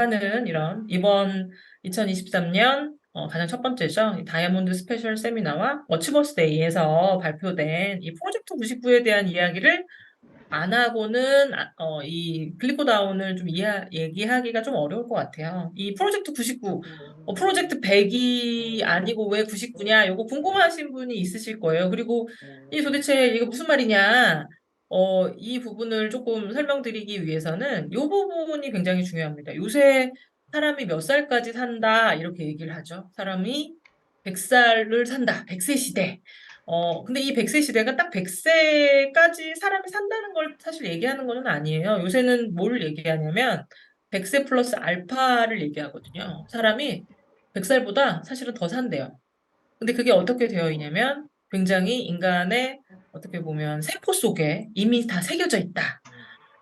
하는 이런 이번 2023년 가장 첫 번째죠. 이 다이아몬드 스페셜 세미나와 워치버스데이에서 발표된 이 프로젝트 99에 대한 이야기를 안 하고는 이 클리코다운을 좀 얘기하기가 좀 어려울 것 같아요. 이 프로젝트 99, 프로젝트 100이 아니고 왜 99냐? 이거 궁금하신 분이 있으실 거예요. 그리고 이 도대체 이거 무슨 말이냐? 이 부분을 조금 설명드리기 위해서는 이 부분이 굉장히 중요합니다. 요새 사람이 몇 살까지 산다 이렇게 얘기를 하죠. 사람이 100살을 산다. 100세 시대. 근데 이 100세 시대가 딱 100세까지 사람이 산다는 걸 사실 얘기하는 거는 아니에요. 요새는 뭘 얘기하냐면 100세 플러스 알파를 얘기하거든요. 사람이 100살보다 사실은 더 산대요. 근데 그게 어떻게 되어 있냐면 굉장히 인간의 어떻게 보면 세포 속에 이미 다 새겨져 있다.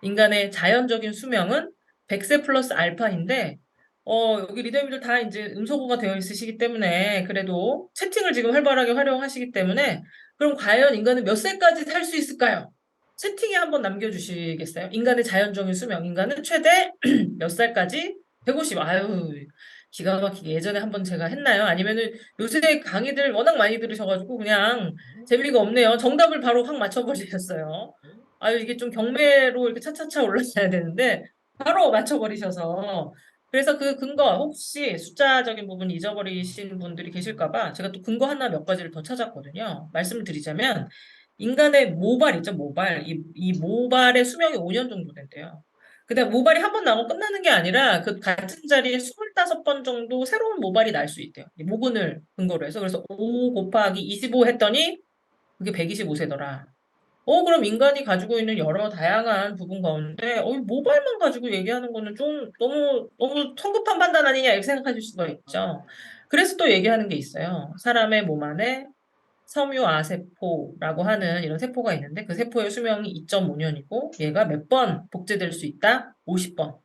인간의 자연적인 수명은 100세 플러스 알파인데, 여기 리더님들 다 이제 음소거가 되어 있으시기 때문에, 그래도 채팅을 지금 활발하게 활용하시기 때문에, 그럼 과연 인간은 몇 세까지 살 수 있을까요? 채팅에 한번 남겨주시겠어요? 인간의 자연적인 수명, 인간은 최대 몇 살까지? 150. 아유, 기가 막히게 예전에 한번 제가 했나요? 아니면은 요새 강의들 워낙 많이 들으셔가지고 그냥 재미가 없네요. 정답을 바로 확 맞춰버리셨어요. 아유, 이게 좀 경매로 이렇게 차차차 올라가야 되는데, 바로 맞춰버리셔서. 그래서 그 근거, 혹시 숫자적인 부분 잊어버리신 분들이 계실까봐 제가 또 근거 하나 몇 가지를 더 찾았거든요. 말씀을 드리자면, 인간의 모발 있죠, 모발. 이 모발의 수명이 5년 정도 된대요. 근데 모발이 한 번 나고 끝나는 게 아니라 그 같은 자리에 25번 정도 새로운 모발이 날 수 있대요. 이 모근을 근거로 해서. 그래서 5 곱하기 25 했더니 그게 125세더라. 그럼 인간이 가지고 있는 여러 다양한 부분 가운데, 이 모발만 가지고 얘기하는 거는 좀 너무 성급한 판단 아니냐, 이렇게 생각하실 수가 있죠. 그래서 또 얘기하는 게 있어요. 사람의 몸 안에 섬유아세포라고 하는 이런 세포가 있는데, 그 세포의 수명이 2.5년이고, 얘가 몇 번 복제될 수 있다? 50번.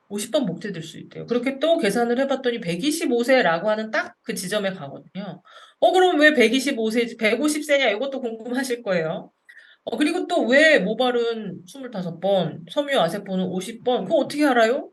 50번 복제될 수 있대요. 그렇게 또 계산을 해봤더니 125세라고 하는 딱 그 지점에 가거든요. 그럼 왜 125세지, 150세냐? 이것도 궁금하실 거예요. 그리고 또 왜 모발은 25번, 섬유 아세포는 50번? 그거 어떻게 알아요?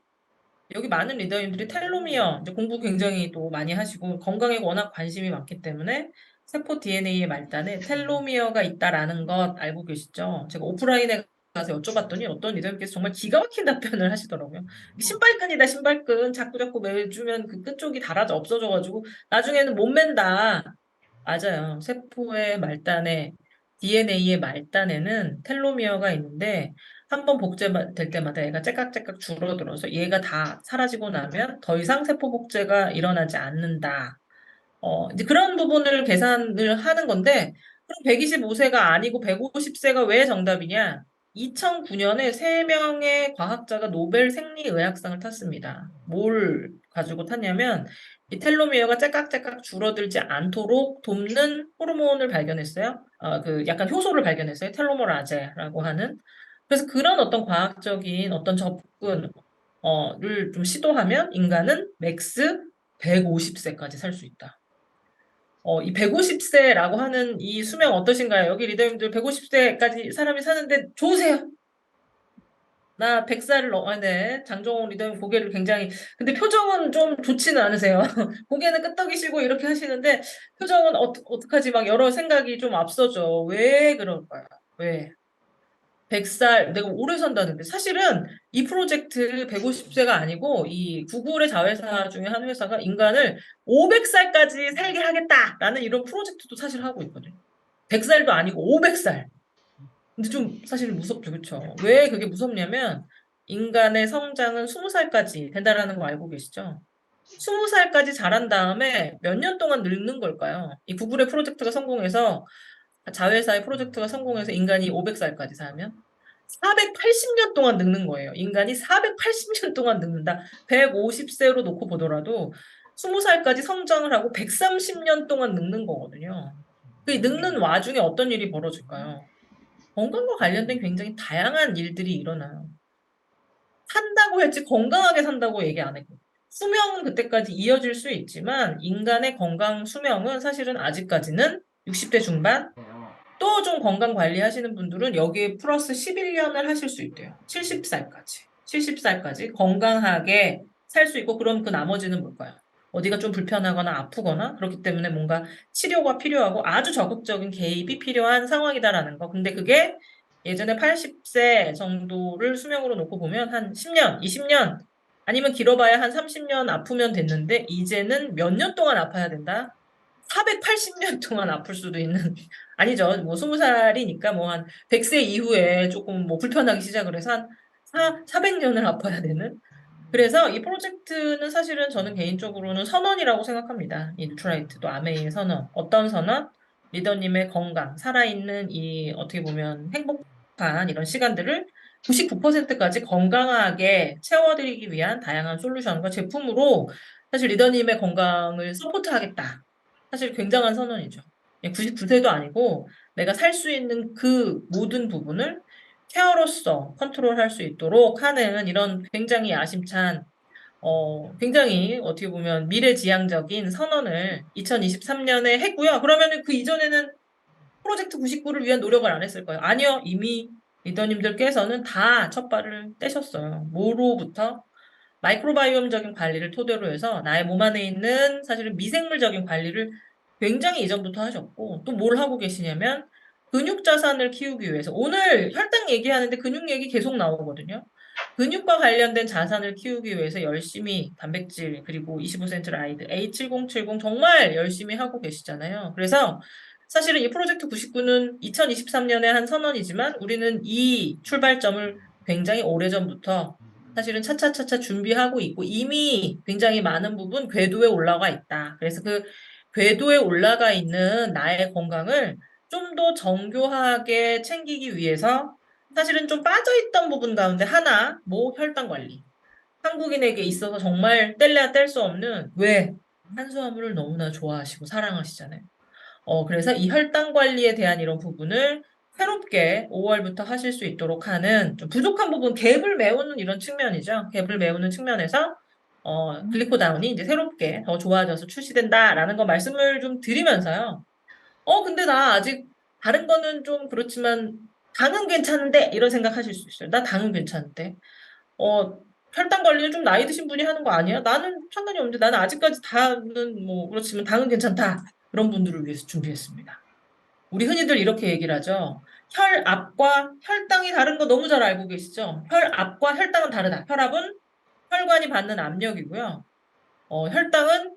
여기 많은 리더님들이 텔로미어, 이제 공부 굉장히 또 많이 하시고 건강에 워낙 관심이 많기 때문에 세포 DNA의 말단에 텔로미어가 있다라는 것 알고 계시죠? 제가 오프라인에 가서 여쭤봤더니 어떤 리더님께서 정말 기가 막힌 답변을 하시더라고요. 신발끈이다, 신발끈. 자꾸자꾸 매주면 그 끈쪽이 닳아져 없어져가지고 나중에는 못 맨다. 맞아요. 세포의 말단에 DNA의 말단에는 텔로미어가 있는데 한 번 복제될 때마다 얘가 째깍째깍 줄어들어서 얘가 다 사라지고 나면 더 이상 세포 복제가 일어나지 않는다. 이제 그런 부분을 계산을 하는 건데 그럼 125세가 아니고 150세가 왜 정답이냐? 2009년에 3명의 과학자가 노벨 생리의학상을 탔습니다. 뭘 가지고 탔냐면 이 텔로미어가 째깍째깍 줄어들지 않도록 돕는 호르몬을 발견했어요. 그 약간 효소를 발견했어요. 텔로머라제라고 하는. 그래서 그런 어떤 과학적인 어떤 접근을 좀 시도하면 인간은 맥스 150세까지 살 수 있다. 이 150세라고 하는 이 수명 어떠신가요? 여기 리더님들 150세까지 사람이 사는데 좋으세요? 나 100살을 네. 장종원 리더님 고개를 굉장히, 근데 표정은 좀 좋지는 않으세요. 고개는 끄덕이시고 이렇게 하시는데, 표정은 어떡하지? 막 여러 생각이 좀 앞서죠. 왜 그럴까요? 왜? 100살, 내가 오래 산다는데. 사실은 이 프로젝트 150세가 아니고, 이 구글의 자회사 중에 한 회사가 인간을 500살까지 살게 하겠다라는 이런 프로젝트도 사실 하고 있거든요. 100살도 아니고 500살. 근데 좀 사실 무섭죠, 그렇죠? 왜 그게 무섭냐면 인간의 성장은 20살까지 된다라는 거 알고 계시죠? 20살까지 자란 다음에 몇 년 동안 늙는 걸까요? 이 구글의 프로젝트가 성공해서 자회사의 프로젝트가 성공해서 인간이 500살까지 살면 480년 동안 늙는 거예요. 인간이 480년 동안 늙는다. 150세로 놓고 보더라도 20살까지 성장을 하고 130년 동안 늙는 거거든요. 그 늙는 와중에 어떤 일이 벌어질까요? 건강과 관련된 굉장히 다양한 일들이 일어나요. 산다고 했지 건강하게 산다고 얘기 안 했고. 수명은 그때까지 이어질 수 있지만 인간의 건강 수명은 사실은 아직까지는 60대 중반, 또 좀 건강 관리하시는 분들은 여기에 플러스 11년을 하실 수 있대요. 70살까지. 70살까지 건강하게 살 수 있고 그럼 그 나머지는 뭘까요? 어디가 좀 불편하거나 아프거나 그렇기 때문에 뭔가 치료가 필요하고 아주 적극적인 개입이 필요한 상황이다라는 거. 근데 그게 예전에 80세 정도를 수명으로 놓고 보면 한 10년, 20년 아니면 길어봐야 한 30년 아프면 됐는데 이제는 몇 년 동안 아파야 된다? 480년 동안 아플 수도 있는 아니죠. 뭐 20살이니까 뭐 한 100세 이후에 조금 뭐 불편하기 시작을 해서 한 400년을 아파야 되는 그래서 이 프로젝트는 사실은 저는 개인적으로는 선언이라고 생각합니다. 이 뉴트라이트도 아메이의 선언. 어떤 선언? 리더님의 건강, 살아있는 이 어떻게 보면 행복한 이런 시간들을 99%까지 건강하게 채워드리기 위한 다양한 솔루션과 제품으로 사실 리더님의 건강을 서포트하겠다. 사실 굉장한 선언이죠. 99세도 아니고 내가 살 수 있는 그 모든 부분을 케어로서 컨트롤할 수 있도록 하는 이런 굉장히 야심찬, 굉장히 어떻게 보면 미래지향적인 선언을 2023년에 했고요. 그러면은 그 이전에는 프로젝트 99를 위한 노력을 안 했을까요? 아니요. 이미 리더님들께서는 다 첫 발을 떼셨어요. 뭐로부터? 마이크로바이옴적인 관리를 토대로 해서 나의 몸 안에 있는 사실은 미생물적인 관리를 굉장히 이전부터 하셨고 또 뭘 하고 계시냐면 근육 자산을 키우기 위해서 오늘 혈당 얘기하는데 근육 얘기 계속 나오거든요. 근육과 관련된 자산을 키우기 위해서 열심히 단백질 그리고 25센트 라이드 A7070 정말 열심히 하고 계시잖아요. 그래서 사실은 이 프로젝트 99는 2023년에 한 선언이지만 우리는 이 출발점을 굉장히 오래전부터 사실은 차차차차 준비하고 있고 이미 굉장히 많은 부분 궤도에 올라가 있다. 그래서 그 궤도에 올라가 있는 나의 건강을 좀 더 정교하게 챙기기 위해서 사실은 좀 빠져있던 부분 가운데 하나, 혈당 관리. 한국인에게 있어서 정말 뗄래야 뗄 수 없는 왜? 탄수화물을 너무나 좋아하시고 사랑하시잖아요. 그래서 이 혈당 관리에 대한 이런 부분을 새롭게 5월부터 하실 수 있도록 하는 좀 부족한 부분, 갭을 메우는 이런 측면이죠. 갭을 메우는 측면에서 글리코다운이 이제 새롭게 더 좋아져서 출시된다라는 거 말씀을 좀 드리면서요. 근데 나 아직 다른 거는 좀 그렇지만 당은 괜찮은데 이런 생각하실 수 있어요. 나 당은 괜찮은데. 어, 혈당 관리를 좀 나이 드신 분이 하는 거 아니야? 나는 상관이 없는데 나는 아직까지 당은 뭐 그렇지만 당은 괜찮다. 그런 분들을 위해서 준비했습니다. 우리 흔히들 이렇게 얘기를 하죠. 혈압과 혈당이 다른 거 너무 잘 알고 계시죠? 혈압과 혈당은 다르다. 혈압은 혈관이 받는 압력이고요. 혈당은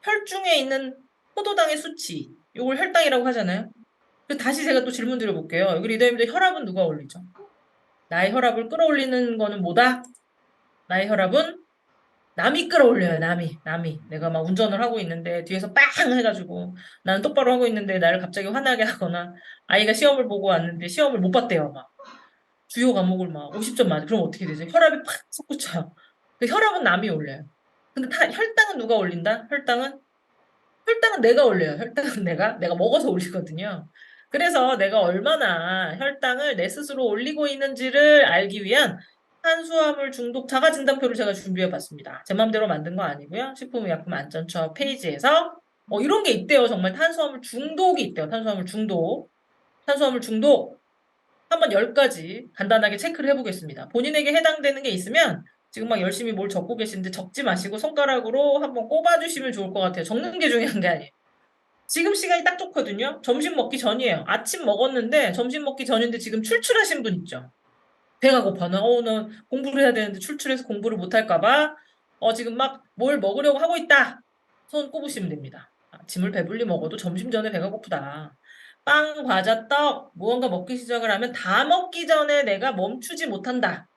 혈중에 있는 포도당의 수치. 이걸 혈당이라고 하잖아요. 다시 제가 또 질문 드려볼게요. 여기 리더님들 혈압은 누가 올리죠? 나의 혈압을 끌어올리는 거는 뭐다? 나의 혈압은 남이 끌어올려요, 남이. 내가 막 운전을 하고 있는데 뒤에서 빵 해가지고 나는 똑바로 하고 있는데 나를 갑자기 화나게 하거나 아이가 시험을 보고 왔는데 시험을 못 봤대요, 막. 주요 과목을 막 50점 맞아. 그럼 어떻게 되죠? 혈압이 팍 솟구쳐요. 혈압은 남이 올려요. 근데 혈당은 누가 올린다? 혈당은 내가 올려요. 혈당은 내가 먹어서 올리거든요. 그래서 내가 얼마나 혈당을 내 스스로 올리고 있는지를 알기 위한 탄수화물 중독 자가 진단표를 제가 준비해 봤습니다. 제 마음대로 만든 거 아니고요. 식품의약품안전처 페이지에서 이런 게 있대요. 정말 탄수화물 중독이 있대요. 탄수화물 중독 한번 10가지 간단하게 체크를 해보겠습니다. 본인에게 해당되는 게 있으면 지금 막 열심히 뭘 적고 계시는데 적지 마시고 손가락으로 한번 꼽아주시면 좋을 것 같아요. 적는 게 중요한 게 아니에요. 지금 시간이 딱 좋거든요. 점심 먹기 전이에요. 아침 먹었는데 점심 먹기 전인데 지금 출출하신 분 있죠. 배가 고파. 나 공부를 해야 되는데 출출해서 공부를 못 할까 봐. 지금 막 뭘 먹으려고 하고 있다. 손 꼽으시면 됩니다. 아침을 배불리 먹어도 점심 전에 배가 고프다. 빵, 과자, 떡, 무언가 먹기 시작을 하면 다 먹기 전에 내가 멈추지 못한다.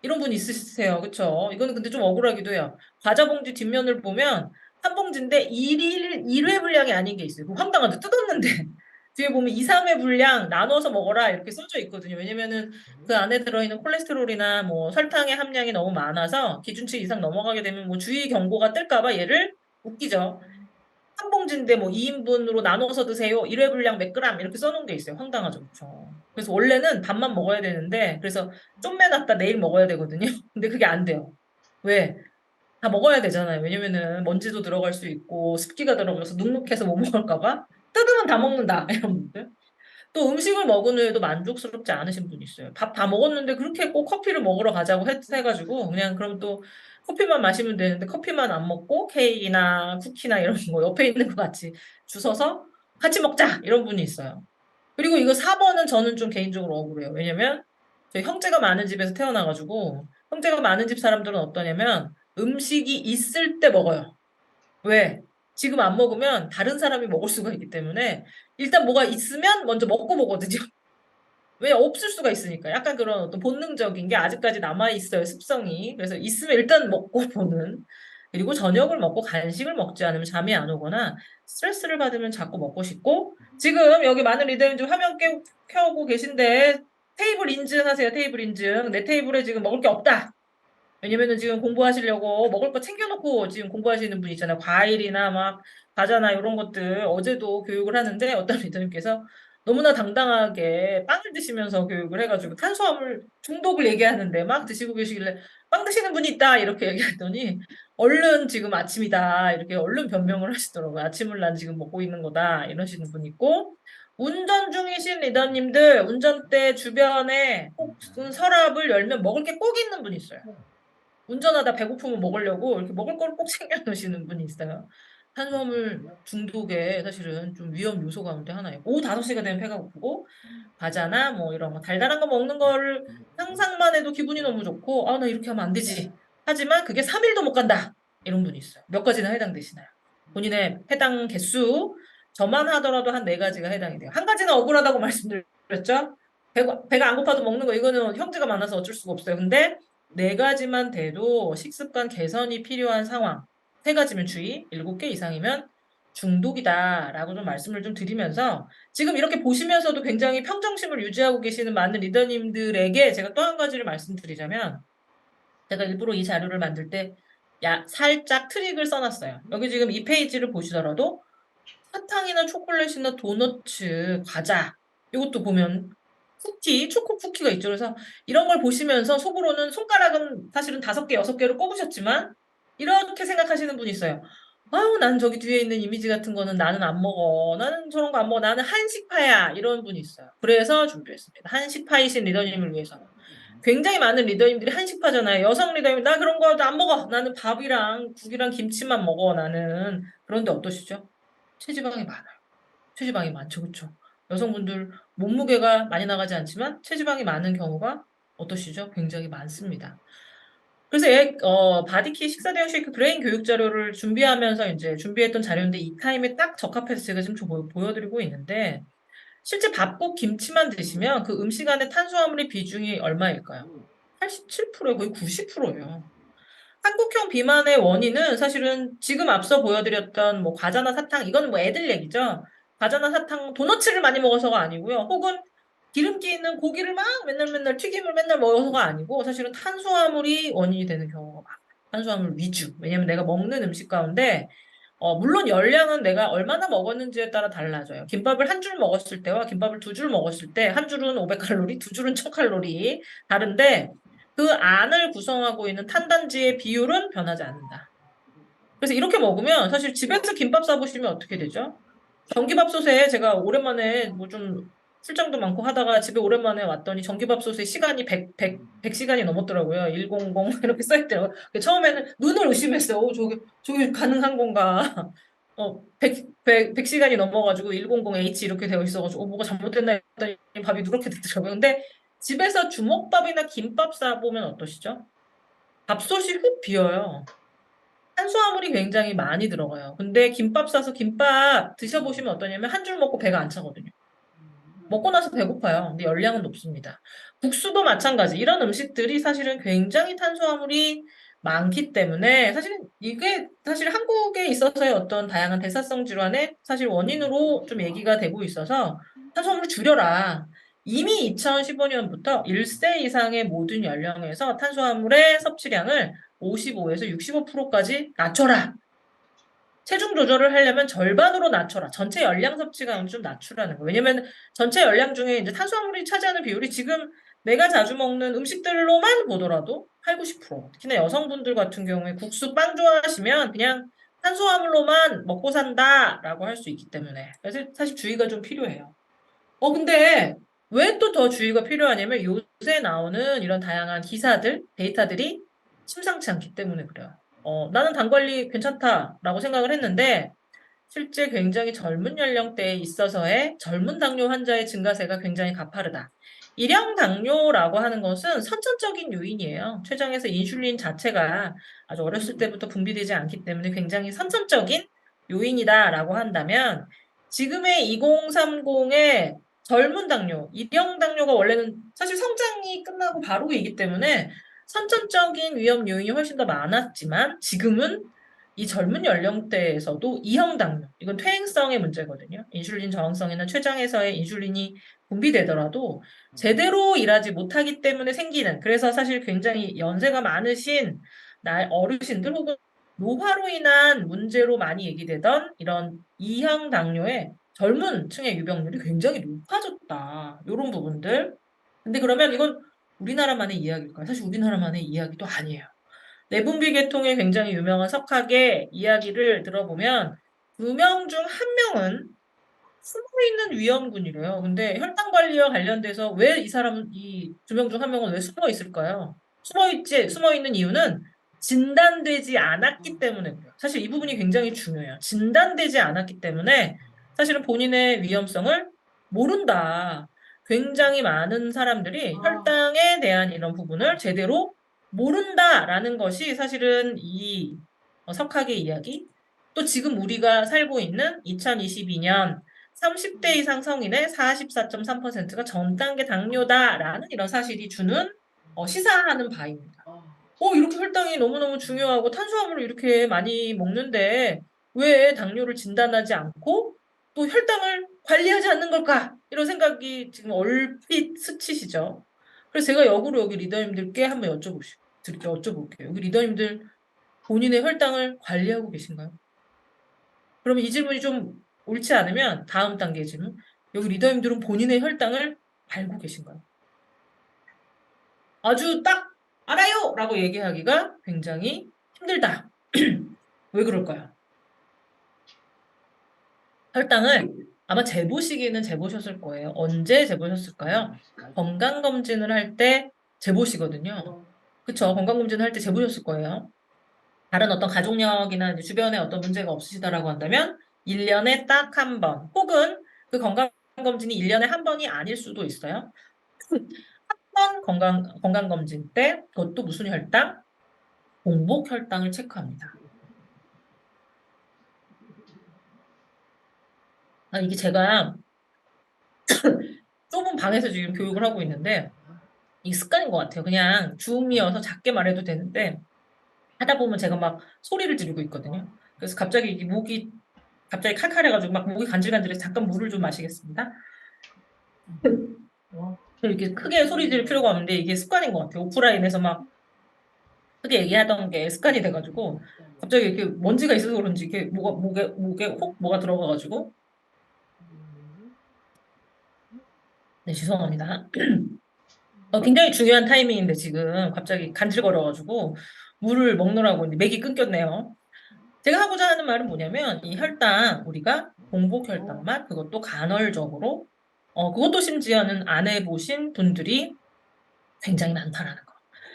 이런 분 있으세요. 그쵸? 이거는 근데 좀 억울하기도 해요. 과자 봉지 뒷면을 보면 한 봉지인데 1회 분량이 아닌 게 있어요. 황당하죠. 뜯었는데. 뒤에 보면 2, 3회 분량 나눠서 먹어라 이렇게 써져 있거든요. 왜냐면은 그 안에 들어있는 콜레스테롤이나 뭐 설탕의 함량이 너무 많아서 기준치 이상 넘어가게 되면 뭐 주의 경고가 뜰까봐 얘를 웃기죠. 한 봉지인데 뭐 2인분으로 나눠서 드세요. 1회 분량 몇 그램 이렇게 써놓은 게 있어요. 황당하죠. 그렇죠. 그래서 원래는 밥만 먹어야 되는데 그래서 좀 빼놨다 내일 먹어야 되거든요. 근데 그게 안 돼요. 왜? 다 먹어야 되잖아요. 왜냐면은 먼지도 들어갈 수 있고 습기가 들어가서 눅눅해서 못 먹을까 봐. 뜯으면 다 먹는다. 이런 분들. 또 음식을 먹은 후에도 만족스럽지 않으신 분이 있어요. 밥 다 먹었는데 그렇게 꼭 커피를 먹으러 가자고 해가지고 그냥 그럼 또 커피만 마시면 되는데 커피만 안 먹고 케이크나 쿠키나 이런 거 옆에 있는 거 같이 주워서 같이 먹자 이런 분이 있어요. 그리고 이거 4번은 저는 좀 개인적으로 억울해요. 왜냐면 저 형제가 많은 집에서 태어나가지고 형제가 많은 집 사람들은 어떠냐면 음식이 있을 때 먹어요. 왜? 지금 안 먹으면 다른 사람이 먹을 수가 있기 때문에 일단 뭐가 있으면 먼저 먹고 보거든요. 왜 없을 수가 있으니까. 약간 그런 어떤 본능적인 게 아직까지 남아있어요, 습성이. 그래서 있으면 일단 먹고 보는. 그리고 저녁을 먹고 간식을 먹지 않으면 잠이 안 오거나 스트레스를 받으면 자꾸 먹고 싶고 지금 여기 많은 리더님 화면 켜고 계신데 테이블 인증하세요, 테이블 인증. 내 테이블에 지금 먹을 게 없다. 왜냐면은 지금 공부하시려고 먹을 거 챙겨놓고 지금 공부하시는 분 있잖아요. 과일이나 막 과자나 이런 것들 어제도 교육을 하는데 어떤 리더님께서 너무나 당당하게 빵을 드시면서 교육을 해가지고 탄수화물 중독을 얘기하는데 막 드시고 계시길래 빵 드시는 분이 있다 이렇게 얘기했더니 얼른 지금 아침이다 이렇게 얼른 변명을 하시더라고요. 아침을 난 지금 먹고 있는 거다 이러시는 분 있고 운전 중이신 리더님들 운전대 주변에 꼭 서랍을 열면 먹을 게 꼭 있는 분 있어요. 운전하다 배고프면 먹으려고 이렇게 먹을 걸 꼭 챙겨 놓으시는 분이 있어요. 탄수화물 중독에 사실은 좀 위험 요소 가운데 하나예요. 오후 5시가 되면 배가 고프고 과자나 뭐 이런 거 달달한 거 먹는 거를 상상만 해도 기분이 너무 좋고 아, 나 이렇게 하면 안 되지. 하지만 그게 3일도 못 간다. 이런 분이 있어요. 몇 가지나 해당되시나요? 본인의 해당 개수 저만 하더라도 한 4가지가 해당이 돼요. 한 가지는 억울하다고 말씀드렸죠? 배가 안 고파도 먹는 거 이거는 형제가 많아서 어쩔 수가 없어요. 근데 4가지만 돼도 식습관 개선이 필요한 상황. 3가지면 주의, 7개 이상이면 중독이다라고 좀 말씀을 좀 드리면서 지금 이렇게 보시면서도 굉장히 평정심을 유지하고 계시는 많은 리더님들에게 제가 또 한 가지를 말씀드리자면 제가 일부러 이 자료를 만들 때 살짝 트릭을 써놨어요. 여기 지금 이 페이지를 보시더라도 사탕이나 초콜릿이나 도너츠, 과자 이것도 보면 쿠키, 초코 쿠키가 있죠. 그래서 이런 걸 보시면서 속으로는 손가락은 사실은 5개, 6개를 꼽으셨지만 이렇게 생각하시는 분이 있어요. 아유, 난 저기 뒤에 있는 이미지 같은 거는 나는 안 먹어. 나는 저런 거 안 먹어. 나는 한식파야. 이런 분이 있어요. 그래서 준비했습니다. 한식파이신 리더님을 위해서. 굉장히 많은 리더님들이 한식파잖아요. 여성 리더님, 나 그런 거 안 먹어. 나는 밥이랑 국이랑 김치만 먹어. 나는. 그런데 어떠시죠? 체지방이 많아요. 체지방이 많죠. 그렇죠? 여성분들 몸무게가 많이 나가지 않지만 체지방이 많은 경우가 어떠시죠? 굉장히 많습니다. 그래서 바디키 식사 대용 쉐이크 브레인 교육 자료를 준비하면서 이제 준비했던 자료인데 이 타임에 딱 적합해서 제가 지금 보여드리고 있는데 실제 밥국 김치만 드시면 그 음식 안에 탄수화물의 비중이 얼마일까요? 87%에 거의 90%예요. 한국형 비만의 원인은 사실은 지금 앞서 보여드렸던 뭐 과자나 사탕, 이건 뭐 애들 얘기죠. 과자나 사탕, 도너츠를 많이 먹어서가 아니고요. 혹은 기름기 있는 고기를 막 맨날 맨날 튀김을 맨날 먹어서가 아니고 사실은 탄수화물이 원인이 되는 경우가 많아요. 탄수화물 위주. 왜냐면 내가 먹는 음식 가운데 물론 열량은 내가 얼마나 먹었는지에 따라 달라져요. 김밥을 한 줄 먹었을 때와 김밥을 2줄 먹었을 때 한 줄은 500칼로리, 2줄은 1000칼로리 다른데 그 안을 구성하고 있는 탄단지의 비율은 변하지 않는다. 그래서 이렇게 먹으면 사실 집에서 김밥 싸보시면 어떻게 되죠? 전기밥솥에 제가 오랜만에 뭐 좀 출장도 많고 하다가 집에 오랜만에 왔더니 전기밥솥에 시간이 100시간이 넘었더라고요. 100 이렇게 써있더라고요. 처음에는 눈을 의심했어요. 저게 가능한 건가. 100시간이 넘어가지고 100H 이렇게 되어 있어가지고 뭐가 잘못됐나 했더니 밥이 누렇게 됐더라고요. 근데 집에서 주먹밥이나 김밥 싸보면 어떠시죠? 밥솥이 훅 비어요. 탄수화물이 굉장히 많이 들어가요. 근데 김밥 싸서 김밥 드셔보시면 어떠냐면 한 줄 먹고 배가 안 차거든요. 먹고 나서 배고파요. 근데 열량은 높습니다. 국수도 마찬가지. 이런 음식들이 사실은 굉장히 탄수화물이 많기 때문에 사실은 이게 사실 한국에 있어서의 어떤 다양한 대사성 질환의 사실 원인으로 좀 얘기가 되고 있어서 탄수화물을 줄여라. 이미 2015년부터 1세 이상의 모든 연령에서 탄수화물의 섭취량을 55에서 65%까지 낮춰라. 체중 조절을 하려면 절반으로 낮춰라. 전체 열량 섭취량을 좀 낮추라는 거예요. 왜냐면 전체 열량 중에 이제 탄수화물이 차지하는 비율이 지금 내가 자주 먹는 음식들로만 보더라도 8, 90%. 특히나 여성분들 같은 경우에 국수, 빵 좋아하시면 그냥 탄수화물로만 먹고 산다라고 할 수 있기 때문에. 그래서 사실 주의가 좀 필요해요. 근데 왜 또 더 주의가 필요하냐면 요새 나오는 이런 다양한 기사들, 데이터들이 심상치 않기 때문에 그래요. 나는 당 관리 괜찮다라고 생각을 했는데 실제 굉장히 젊은 연령대에 있어서의 젊은 당뇨 환자의 증가세가 굉장히 가파르다. 일형 당뇨라고 하는 것은 선천적인 요인이에요. 췌장에서 인슐린 자체가 아주 어렸을 때부터 분비되지 않기 때문에 굉장히 선천적인 요인이다라고 한다면 지금의 2030의 젊은 당뇨, 일형 당뇨가 원래는 사실 성장이 끝나고 바로이기 때문에 선천적인 위험 요인이 훨씬 더 많았지만 지금은 이 젊은 연령대에서도 이형 당뇨, 이건 퇴행성의 문제거든요. 인슐린 저항성이나 췌장에서의 인슐린이 분비되더라도 제대로 일하지 못하기 때문에 생기는, 그래서 사실 굉장히 연세가 많으신 어르신들 혹은 노화로 인한 문제로 많이 얘기되던 이런 이형 당뇨의 젊은 층의 유병률이 굉장히 높아졌다. 이런 부분들. 근데 그러면 이건 우리나라만의 이야기일까요? 사실 우리나라만의 이야기도 아니에요. 내분비 계통에 굉장히 유명한 석학의 이야기를 들어보면 2명 중 1명은 숨어있는 위험군이래요. 근데 혈당 관리와 관련돼서 왜 이 사람, 이 2명 중 1명은 왜 숨어 있을까요? 숨어 있는 이유는 진단되지 않았기 때문에 그래요. 사실 이 부분이 굉장히 중요해요. 진단되지 않았기 때문에 사실은 본인의 위험성을 모른다. 굉장히 많은 사람들이 혈당에 대한 이런 부분을 제대로 모른다라는 것이 사실은 이 석학의 이야기, 또 지금 우리가 살고 있는 2022년 30대 이상 성인의 44.3%가 전 단계 당뇨다라는 이런 사실이 주는 시사하는 바입니다. 이렇게 혈당이 너무너무 중요하고 탄수화물을 이렇게 많이 먹는데 왜 당뇨를 진단하지 않고 또 혈당을 관리하지 않는 걸까? 이런 생각이 지금 얼핏 스치시죠. 그래서 제가 역으로 여기 리더님들께 한번 여쭤볼게요. 여기 리더님들 본인의 혈당을 관리하고 계신가요? 그러면 이 질문이 좀 옳지 않으면 다음 단계 질문. 여기 리더님들은 본인의 혈당을 알고 계신가요? 아주 딱 알아요! 라고 얘기하기가 굉장히 힘들다. 왜 그럴까요? 혈당을 아마 재보시기는 재보셨을 거예요. 언제 재보셨을까요? 건강검진을 할 때 재보시거든요. 그쵸? 건강검진을 할 때 재보셨을 거예요. 다른 어떤 가족력이나 이제 주변에 어떤 문제가 없으시다라고 한다면 1년에 딱 한 번, 혹은 그 건강검진이 1년에 한 번이 아닐 수도 있어요. 한 번 건강검진 때 그것도 무슨 혈당? 공복 혈당을 체크합니다. 이게 제가 좁은 방에서 지금 교육을 하고 있는데 이 습관인 것 같아요. 그냥 줌이어서 작게 말해도 되는데 하다 보면 제가 막 소리를 지르고 있거든요. 그래서 갑자기 이게 목이 갑자기 칼칼해가지고 막 목이 간질간질해서 잠깐 물을 좀 마시겠습니다. 이렇게 크게 소리 지를 필요가 없는데 이게 습관인 것 같아요. 오프라인에서 막 크게 얘기하던 게 습관이 돼가지고 갑자기 이렇게 먼지가 있어서 그런지 이렇게 목에 혹 뭐가 들어가가지고 네, 죄송합니다. 굉장히 중요한 타이밍인데 지금 갑자기 간질거려가지고 물을 먹느라고 이제 맥이 끊겼네요. 제가 하고자 하는 말은 뭐냐면 이 혈당 우리가 공복 혈당만 그것도 간헐적으로 그것도 심지어는 안 해보신 분들이 굉장히 많다라는 거.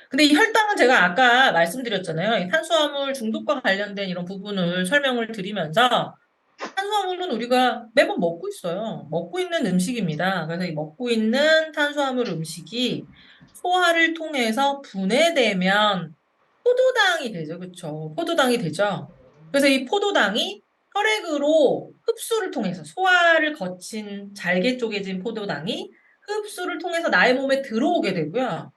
근데 이 혈당은 제가 아까 말씀드렸잖아요. 이 탄수화물 중독과 관련된 이런 부분을 설명을 드리면서 탄수화물은 우리가 매번 먹고 있어요. 먹고 있는 음식입니다. 그래서 이 먹고 있는 탄수화물 음식이 소화를 통해서 분해되면 포도당이 되죠. 그렇죠? 포도당이 되죠. 그래서 이 포도당이 혈액으로 흡수를 통해서 소화를 거친 잘게 쪼개진 포도당이 흡수를 통해서 나의 몸에 들어오게 되고요.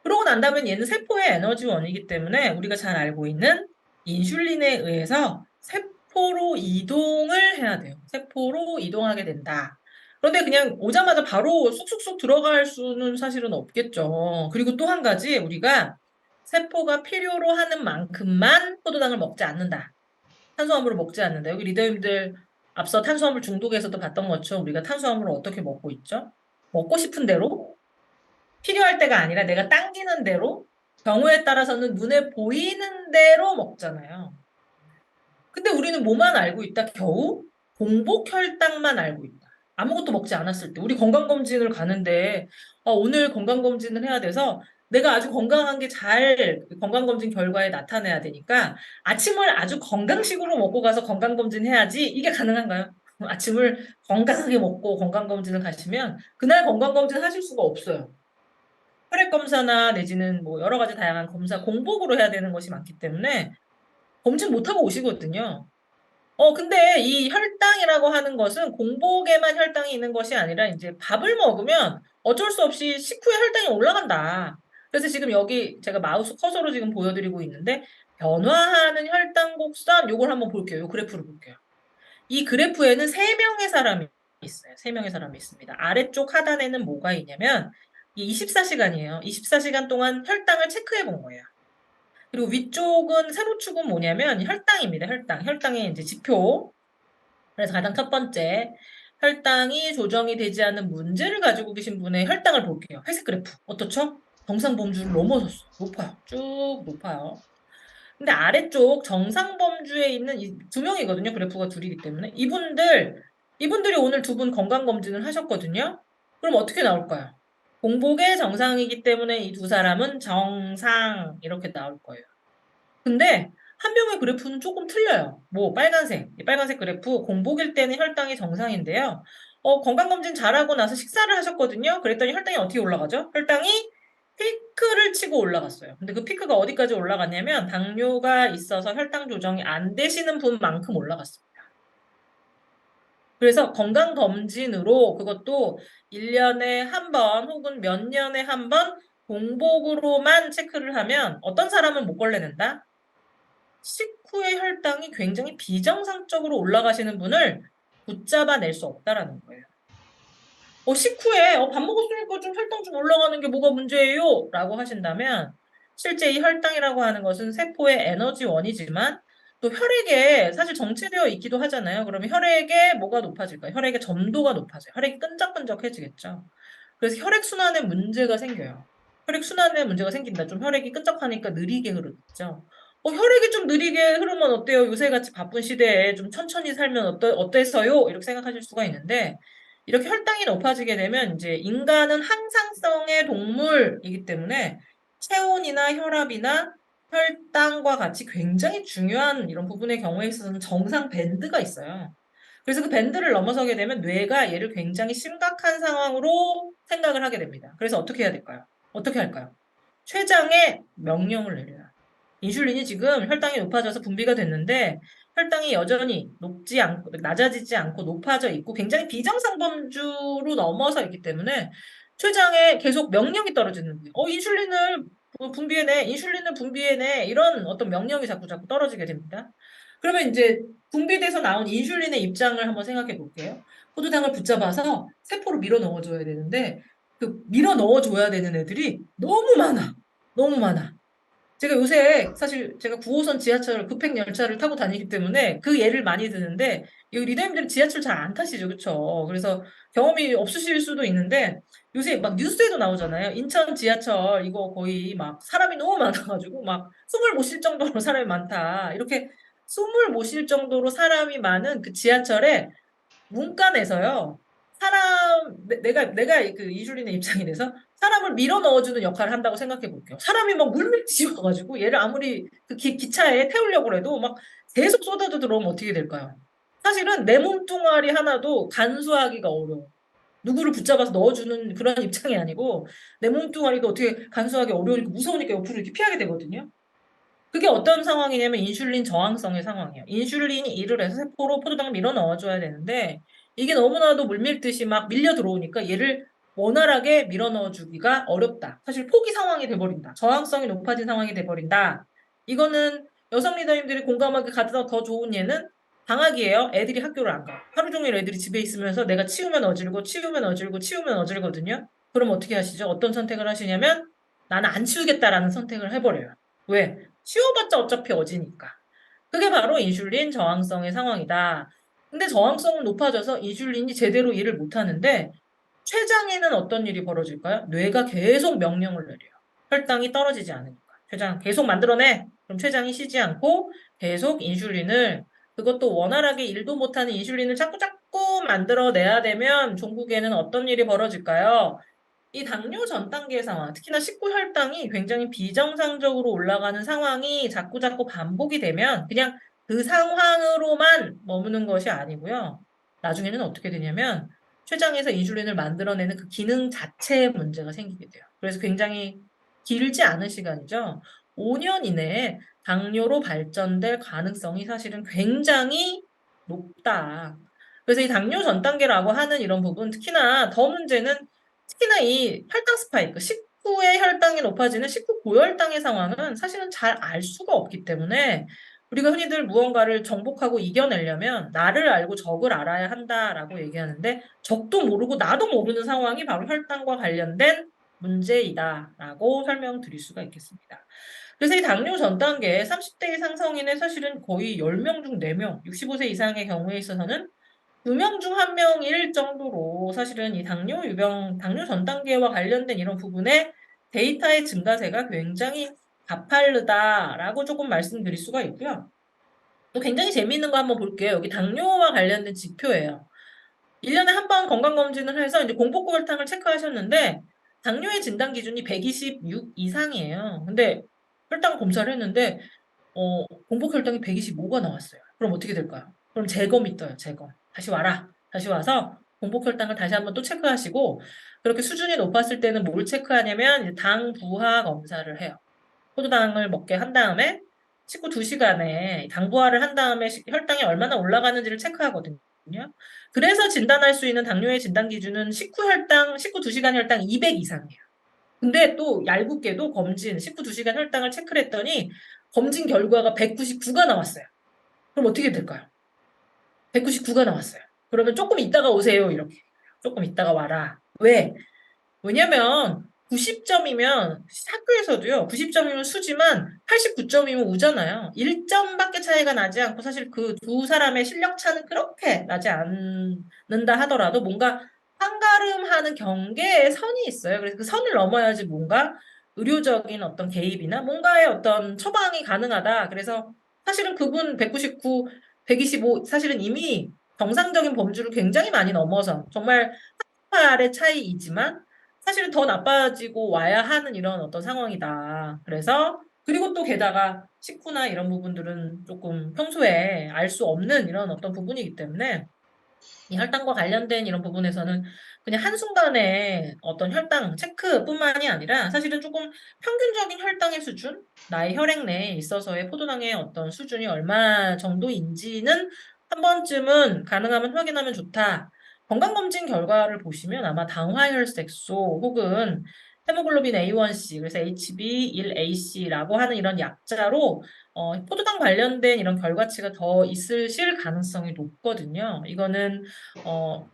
그러고 난 다음에 얘는 세포의 에너지원이기 때문에 우리가 잘 알고 있는 인슐린에 의해서 세포로 이동을 해야 돼요. 세포로 이동하게 된다. 그런데 그냥 오자마자 바로 쑥쑥쑥 들어갈 수는 사실은 없겠죠. 그리고 또 한 가지 우리가 세포가 필요로 하는 만큼만 포도당을 먹지 않는다. 탄수화물을 먹지 않는다. 여기 리더님들 앞서 탄수화물 중독에서도 봤던 것처럼 우리가 탄수화물을 어떻게 먹고 있죠? 먹고 싶은 대로 필요할 때가 아니라 내가 당기는 대로 경우에 따라서는 눈에 보이는 대로 먹잖아요. 근데 우리는 뭐만 알고 있다? 겨우 공복 혈당만 알고 있다. 아무것도 먹지 않았을 때 우리 건강검진을 가는데 오늘 건강검진을 해야 돼서 내가 아주 건강한 게 잘 건강검진 결과에 나타내야 되니까 아침을 아주 건강식으로 먹고 가서 건강검진 해야지 이게 가능한가요? 아침을 건강하게 먹고 건강검진을 가시면 그날 건강검진 하실 수가 없어요. 혈액검사나 내지는 뭐 여러 가지 다양한 검사 공복으로 해야 되는 것이 많기 때문에 검진 못하고 오시거든요. 근데 이 혈당이라고 하는 것은 공복에만 혈당이 있는 것이 아니라 이제 밥을 먹으면 어쩔 수 없이 식후에 혈당이 올라간다. 그래서 지금 여기 제가 마우스 커서로 지금 보여드리고 있는데 변화하는 혈당 곡선 요걸 한번 볼게요. 요 그래프를 볼게요. 이 그래프에는 3명의 사람이 있어요. 3명의 사람이 있습니다. 아래쪽 하단에는 뭐가 있냐면 이 24시간이에요. 24시간 동안 혈당을 체크해 본 거예요. 그리고 위쪽은 세로축은 뭐냐면 혈당입니다. 혈당. 혈당의 이제 지표. 그래서 가장 첫 번째, 혈당이 조정이 되지 않는 문제를 가지고 계신 분의 혈당을 볼게요. 회색 그래프. 어떻죠? 정상 범주를 넘어섰어요. 높아요. 쭉 높아요. 근데 아래쪽 정상 범주에 있는 이 2명이거든요. 그래프가 둘이기 때문에. 이분들이 오늘 2분 건강검진을 하셨거든요. 그럼 어떻게 나올까요? 공복의 정상이기 때문에 이 2사람은 정상 이렇게 나올 거예요. 근데 한 명의 그래프는 조금 틀려요. 뭐 빨간색, 이 빨간색 그래프 공복일 때는 혈당이 정상인데요. 건강검진 잘하고 나서 식사를 하셨거든요. 그랬더니 혈당이 어떻게 올라가죠? 혈당이 피크를 치고 올라갔어요. 근데 그 피크가 어디까지 올라갔냐면 당뇨가 있어서 혈당 조정이 안 되시는 분만큼 올라갔습니다. 그래서 건강검진으로 그것도 1년에 한 번 혹은 몇 년에 한 번 공복으로만 체크를 하면 어떤 사람은 못 걸레낸다? 식후의 혈당이 굉장히 비정상적으로 올라가시는 분을 붙잡아낼 수 없다라는 거예요. 식후에 밥 먹었으니까 좀 혈당 좀 올라가는 게 뭐가 문제예요? 라고 하신다면 실제 이 혈당이라고 하는 것은 세포의 에너지원이지만 또 혈액에 사실 정체되어 있기도 하잖아요. 그러면 혈액에 뭐가 높아질까요? 혈액의 점도가 높아져요. 혈액이 끈적끈적해지겠죠. 그래서 혈액순환에 문제가 생겨요. 혈액순환에 문제가 생긴다. 좀 혈액이 끈적하니까 느리게 흐르겠죠. 혈액이 좀 느리게 흐르면 어때요? 요새같이 바쁜 시대에 좀 천천히 살면 어때서요? 이렇게 생각하실 수가 있는데 이렇게 혈당이 높아지게 되면 이제 인간은 항상성의 동물이기 때문에 체온이나 혈압이나 혈당과 같이 굉장히 중요한 이런 부분의 경우에 있어서는 정상 밴드가 있어요. 그래서 그 밴드를 넘어서게 되면 뇌가 얘를 굉장히 심각한 상황으로 생각을 하게 됩니다. 그래서 어떻게 해야 될까요? 어떻게 할까요? 췌장에 명령을 내려요. 인슐린이 지금 혈당이 높아져서 분비가 됐는데 혈당이 여전히 낮아지지 않고 높아져 있고 굉장히 비정상 범주로 넘어서 있기 때문에 췌장에 계속 명령이 떨어지는 거예요. 인슐린을 분비해내, 인슐린을 분비해내 이런 어떤 명령이 자꾸 떨어지게 됩니다. 그러면 이제 분비돼서 나온 인슐린의 입장을 한번 생각해 볼게요. 포도당을 붙잡아서 세포로 밀어 넣어줘야 되는데 그 밀어 넣어줘야 되는 애들이 너무 많아. 너무 많아. 제가 요새 사실 제가 9호선 지하철 급행 열차를 타고 다니기 때문에 그 예를 많이 드는데 여기 리더님들은 지하철 잘 안 타시죠, 그렇죠? 그래서 경험이 없으실 수도 있는데 요새 막 뉴스에도 나오잖아요. 인천 지하철 이거 거의 막 사람이 너무 많아가지고 막 숨을 못 쉴 정도로 사람이 많다. 이렇게 숨을 못 쉴 정도로 사람이 많은 그 지하철에 문간에서요. 내가 그 이주린의 입장이 돼서 사람을 밀어 넣어주는 역할을 한다고 생각해 볼게요. 사람이 막 물밀지어가지고 얘를 아무리 그 기차에 태우려고 해도 막 계속 쏟아져 들어오면 어떻게 될까요? 사실은 내 몸뚱아리 하나도 간수하기가 어려워. 누구를 붙잡아서 넣어주는 그런 입장이 아니고 내 몸뚱아리도 어떻게 간수하기 어려우니까 무서우니까 옆으로 이렇게 피하게 되거든요. 그게 어떤 상황이냐면 인슐린 저항성의 상황이에요. 인슐린이 일을 해서 세포로 포도당을 밀어 넣어줘야 되는데 이게 너무나도 물밀듯이 막 밀려 들어오니까 얘를 원활하게 밀어 넣어주기가 어렵다. 사실 포기 상황이 돼버린다. 저항성이 높아진 상황이 돼버린다. 이거는 여성 리더님들이 공감하기 가장 더 좋은 예는 방학이에요. 애들이 학교를 안 가. 하루 종일 애들이 집에 있으면서 내가 치우면 어질고 치우면 어질고 치우면 어질거든요. 그럼 어떻게 하시죠? 어떤 선택을 하시냐면 나는 안 치우겠다라는 선택을 해버려요. 왜? 치워봤자 어차피 어지니까. 그게 바로 인슐린 저항성의 상황이다. 근데 저항성은 높아져서 인슐린이 제대로 일을 못하는데 췌장에는 어떤 일이 벌어질까요? 뇌가 계속 명령을 내려요. 혈당이 떨어지지 않으니까. 췌장 계속 만들어내. 그럼 췌장이 쉬지 않고 계속 인슐린을 그것도 원활하게 일도 못하는 인슐린을 자꾸 만들어내야 되면 종국에는 어떤 일이 벌어질까요? 이 당뇨 전 단계 상황, 특히나 식후 혈당이 굉장히 비정상적으로 올라가는 상황이 자꾸자꾸 반복이 되면 그냥 그 상황으로만 머무는 것이 아니고요. 나중에는 어떻게 되냐면 췌장에서 인슐린을 만들어내는 그 기능 자체에 문제가 생기게 돼요. 그래서 굉장히 길지 않은 시간이죠. 5년 이내에 당뇨로 발전될 가능성이 사실은 굉장히 높다. 그래서 이 당뇨 전 단계라고 하는 이런 부분, 특히나 이 혈당 스파이크, 식후의 혈당이 높아지는 식후 고혈당의 상황은 사실은 잘 알 수가 없기 때문에 우리가 흔히들 무언가를 정복하고 이겨내려면 나를 알고 적을 알아야 한다라고 얘기하는데 적도 모르고 나도 모르는 상황이 바로 혈당과 관련된 문제이다라고 설명드릴 수가 있겠습니다. 그래서 이 당뇨 전 단계 30대 이상 성인의 사실은 거의 10명 중 4명, 65세 이상의 경우에 있어서는 2명 중 1명일 정도로 사실은 이 당뇨 전 단계와 관련된 이런 부분에 데이터의 증가세가 굉장히 가파르다라고 조금 말씀드릴 수가 있고요. 또 굉장히 재미있는 거 한번 볼게요. 여기 당뇨와 관련된 지표예요. 1년에 한 번 건강검진을 해서 이제 공복고혈당을 체크하셨는데 당뇨의 진단 기준이 126 이상이에요. 근데 혈당 검사를 했는데 공복혈당이 125가 나왔어요. 그럼 어떻게 될까요? 그럼 재검이 떠요, 재검. 다시 와라. 다시 와서 공복혈당을 다시 한번 또 체크하시고, 그렇게 수준이 높았을 때는 뭘 체크하냐면, 이제 당 부하 검사를 해요. 포도당을 먹게 한 다음에, 식후 2시간에 당 부하를 한 다음에 혈당이 얼마나 올라가는지를 체크하거든요. 그래서 진단할 수 있는 당뇨의 진단 기준은 식후 2시간 혈당 200 이상이에요. 근데 또 얄궂게도 식후 2시간 혈당을 체크를 했더니 검진 결과가 199가 나왔어요. 그럼 어떻게 될까요? 199가 나왔어요. 그러면 조금 있다가 오세요. 이렇게. 조금 있다가 와라. 왜? 왜냐면 90점이면 학교에서도요. 90점이면 수지만 89점이면 우잖아요. 1점밖에 차이가 나지 않고 사실 그 두 사람의 실력 차는 그렇게 나지 않는다 하더라도 뭔가 한가름하는 경계의 선이 있어요. 그래서 그 선을 넘어야지 뭔가 의료적인 어떤 개입이나 뭔가의 어떤 처방이 가능하다. 그래서 사실은 그분 199, 125 사실은 이미 정상적인 범주를 굉장히 많이 넘어서 정말 한 알의 차이이지만 사실은 더 나빠지고 와야 하는 이런 어떤 상황이다. 그래서 그리고 또 게다가 식후나 이런 부분들은 조금 평소에 알 수 없는 이런 어떤 부분이기 때문에 이 혈당과 관련된 이런 부분에서는 그냥 한순간에 어떤 혈당 체크뿐만이 아니라 사실은 조금 평균적인 혈당의 수준, 나의 혈액 내에 있어서의 포도당의 어떤 수준이 얼마 정도인지는 한 번쯤은 가능하면 확인하면 좋다. 건강검진 결과를 보시면 아마 당화혈색소 혹은 헤모글로빈 A1C, 그래서 HB1AC라고 하는 이런 약자로 포도당 관련된 이런 결과치가 더 있으실 가능성이 높거든요. 이거는 어,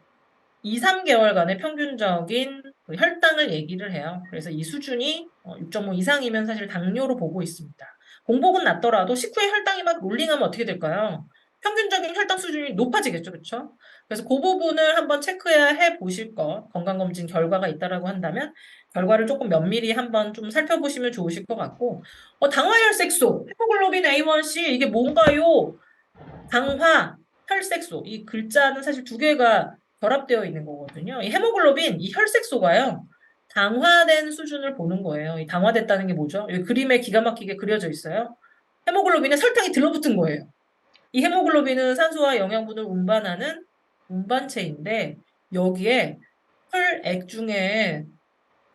2, 3개월간의 평균적인 그 혈당을 얘기를 해요. 그래서 이 수준이 6.5 이상이면 사실 당뇨로 보고 있습니다. 공복은 낮더라도 식후에 혈당이 막 롤링하면 어떻게 될까요? 평균적인 혈당 수준이 높아지겠죠, 그렇죠? 그래서 그 부분을 한번 체크해 보실 것, 건강검진 결과가 있다라고 한다면 결과를 조금 면밀히 한번 좀 살펴보시면 좋으실 것 같고, 당화혈색소, 헤모글로빈 A1C 이게 뭔가요? 당화, 혈색소 이 글자는 사실 두 개가 결합되어 있는 거거든요. 이 헤모글로빈, 이 혈색소가요. 당화된 수준을 보는 거예요. 이 당화됐다는 게 뭐죠? 여기 그림에 기가 막히게 그려져 있어요. 헤모글로빈에 설탕이 들러붙은 거예요. 이 헤모글로빈은 산소와 영양분을 운반하는 운반체인데 여기에 혈액 중에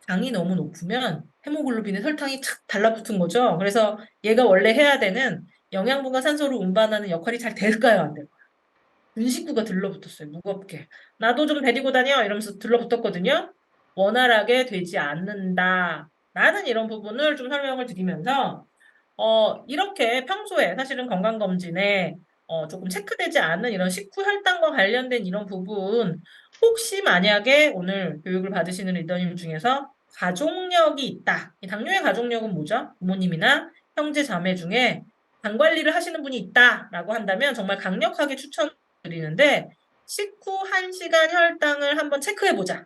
당이 너무 높으면 헤모글로빈에 설탕이 착 달라붙은 거죠. 그래서 얘가 원래 해야 되는 영양분과 산소를 운반하는 역할이 잘 될까요? 안 될까요? 군식구가 들러붙었어요. 무겁게. 나도 좀 데리고 다녀 이러면서 들러붙었거든요. 원활하게 되지 않는다. 라는 이런 부분을 좀 설명을 드리면서 이렇게 평소에 사실은 건강검진에 조금 체크되지 않는 이런 식후 혈당과 관련된 이런 부분, 혹시 만약에 오늘 교육을 받으시는 리더님 중에서 가족력이 있다. 이 당뇨의 가족력은 뭐죠? 부모님이나 형제 자매 중에 당 관리를 하시는 분이 있다라고 한다면 정말 강력하게 추천드리는데 식후 1시간 혈당을 한번 체크해보자.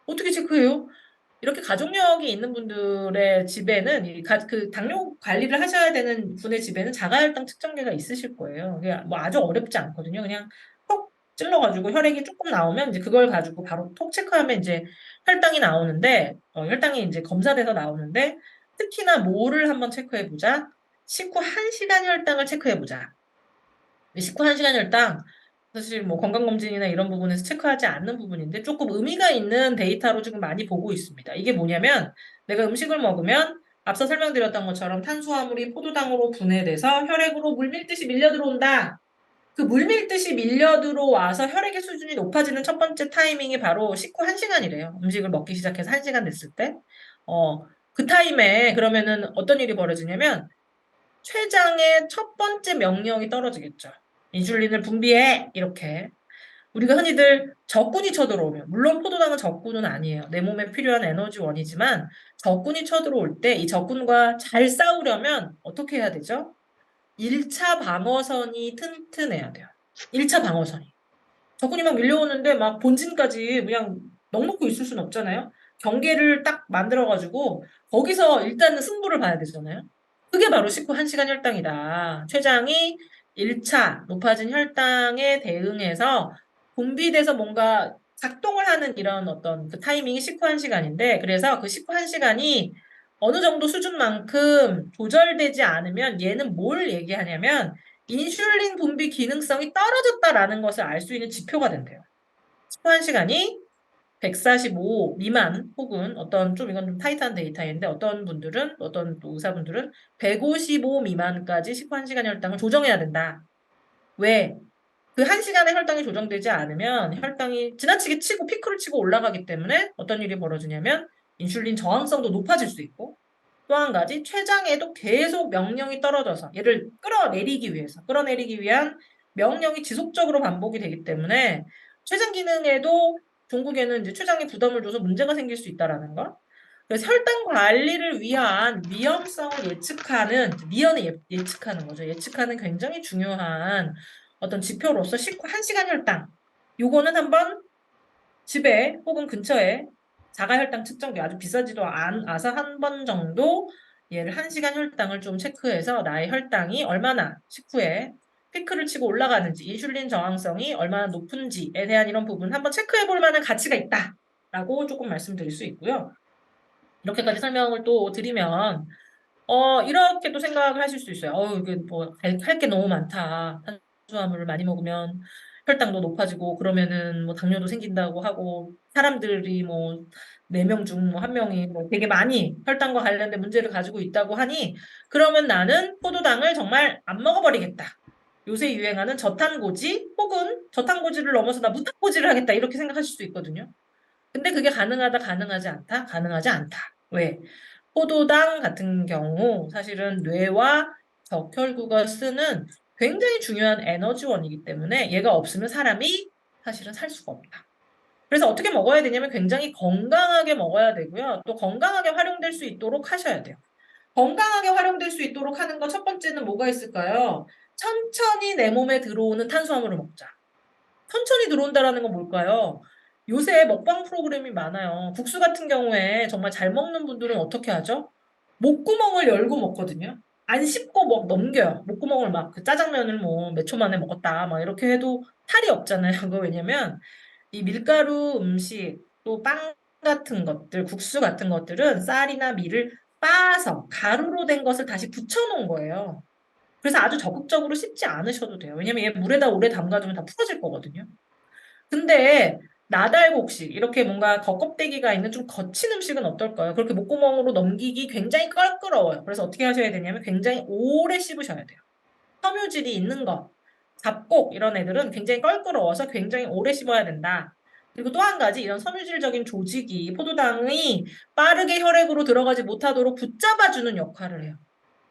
어떻게 체크해요? 이렇게 가족력이 있는 분들의 집에는 그 당뇨 관리를 하셔야 되는 분의 집에는 자가혈당 측정기가 있으실 거예요. 그게 뭐 아주 어렵지 않거든요. 그냥 콕 찔러가지고 혈액이 조금 나오면 이제 그걸 가지고 바로 톡 체크하면 이제 혈당이 나오는데, 혈당이 이제 검사돼서 나오는데, 특히나 뭐를 한번 체크해보자. 식후 1시간 혈당을 체크해보자. 식후 1시간 혈당, 사실 뭐 건강검진이나 이런 부분에서 체크하지 않는 부분인데 조금 의미가 있는 데이터로 지금 많이 보고 있습니다. 이게 뭐냐면 내가 음식을 먹으면 앞서 설명드렸던 것처럼 탄수화물이 포도당으로 분해돼서 혈액으로 물밀듯이 밀려 들어온다. 그 물밀듯이 밀려 들어와서 혈액의 수준이 높아지는 첫 번째 타이밍이 바로 식후 1시간이래요. 음식을 먹기 시작해서 1시간 됐을 때. 그 타임에 그러면은 어떤 일이 벌어지냐면 췌장의 첫 번째 명령이 떨어지겠죠. 인슐린을 분비해! 이렇게. 우리가 흔히들 적군이 쳐들어오면, 물론 포도당은 적군은 아니에요. 내 몸에 필요한 에너지원이지만 적군이 쳐들어올 때 이 적군과 잘 싸우려면 어떻게 해야 되죠? 1차 방어선이 튼튼해야 돼요. 1차 방어선이. 적군이 막 밀려오는데 막 본진까지 그냥 넉넉히 있을 수는 없잖아요. 경계를 딱 만들어가지고 거기서 일단은 승부를 봐야 되잖아요. 그게 바로 식후 1시간 혈당이다. 췌장이 1차 높아진 혈당에 대응해서 분비돼서 뭔가 작동을 하는 이런 어떤 그 타이밍이 식후 1시간인데 그래서 그 식후 1시간이 어느 정도 수준만큼 조절되지 않으면 얘는 뭘 얘기하냐면 인슐린 분비 기능성이 떨어졌다라는 것을 알 수 있는 지표가 된대요. 식후 1시간이 145 미만 혹은 어떤 좀 이건 좀 타이트한 데이터인데 어떤 분들은 어떤 또 의사분들은 155 미만까지 식후 1시간 혈당을 조정해야 된다. 왜? 그 1시간에 혈당이 조정되지 않으면 혈당이 지나치게 치고 피크를 치고 올라가기 때문에 어떤 일이 벌어지냐면 인슐린 저항성도 높아질 수 있고 또 한 가지 췌장에도 계속 명령이 떨어져서 얘를 끌어내리기 위한 명령이 지속적으로 반복이 되기 때문에 췌장 기능에도 종국에는 이제 췌장에 부담을 줘서 문제가 생길 수 있다라는 거. 그래서 혈당 관리를 위한 위험성을 예측하는 미연을 예측하는 거죠. 예측하는 굉장히 중요한 어떤 지표로서 식후 1시간 혈당. 요거는 한번 집에 혹은 근처에 자가혈당 측정기 아주 비싸지도 않아서 한 번 정도 얘를 1시간 혈당을 좀 체크해서 나의 혈당이 얼마나 식후에 피크를 치고 올라가는지 인슐린 저항성이 얼마나 높은지에 대한 이런 부분 한번 체크해 볼 만한 가치가 있다라고 조금 말씀드릴 수 있고요. 이렇게까지 설명을 또 드리면 이렇게도 생각을 하실 수 있어요. 이게 뭐, 할 게 너무 많다. 탄수화물을 많이 먹으면 혈당도 높아지고, 그러면은 뭐, 당뇨도 생긴다고 하고, 사람들이 뭐, 4명 중 뭐, 1명이 뭐 되게 많이 혈당과 관련된 문제를 가지고 있다고 하니, 그러면 나는 포도당을 정말 안 먹어버리겠다. 요새 유행하는 저탄고지 혹은 저탄고지를 넘어서 나 무탄고지를 하겠다. 이렇게 생각하실 수 있거든요. 근데 그게 가능하다, 가능하지 않다? 가능하지 않다. 왜? 포도당 같은 경우 사실은 뇌와 적혈구가 쓰는 굉장히 중요한 에너지원이기 때문에 얘가 없으면 사람이 사실은 살 수가 없다. 그래서 어떻게 먹어야 되냐면 굉장히 건강하게 먹어야 되고요. 또 건강하게 활용될 수 있도록 하셔야 돼요. 건강하게 활용될 수 있도록 하는 거 첫 번째는 뭐가 있을까요? 천천히 내 몸에 들어오는 탄수화물을 먹자. 천천히 들어온다라는 건 뭘까요? 요새 먹방 프로그램이 많아요. 국수 같은 경우에 정말 잘 먹는 분들은 어떻게 하죠? 목구멍을 열고 먹거든요. 안 씹고 막 넘겨요. 목구멍을 막 그 짜장면을 뭐 몇 초 만에 먹었다. 막 이렇게 해도 탈이 없잖아요. 그거 왜냐면 이 밀가루 음식 또 빵 같은 것들, 국수 같은 것들은 쌀이나 밀을 빻아서 가루로 된 것을 다시 붙여놓은 거예요. 그래서 아주 적극적으로 씹지 않으셔도 돼요. 왜냐면 얘 물에다 오래 담가두면 다 풀어질 거거든요. 근데 나달국식 이렇게 뭔가 겉껍데기가 있는 좀 거친 음식은 어떨까요? 그렇게 목구멍으로 넘기기 굉장히 껄끄러워요. 그래서 어떻게 하셔야 되냐면 굉장히 오래 씹으셔야 돼요. 섬유질이 있는 것, 잡곡 이런 애들은 굉장히 껄끄러워서 굉장히 오래 씹어야 된다. 그리고 또 한 가지 이런 섬유질적인 조직이 포도당이 빠르게 혈액으로 들어가지 못하도록 붙잡아주는 역할을 해요.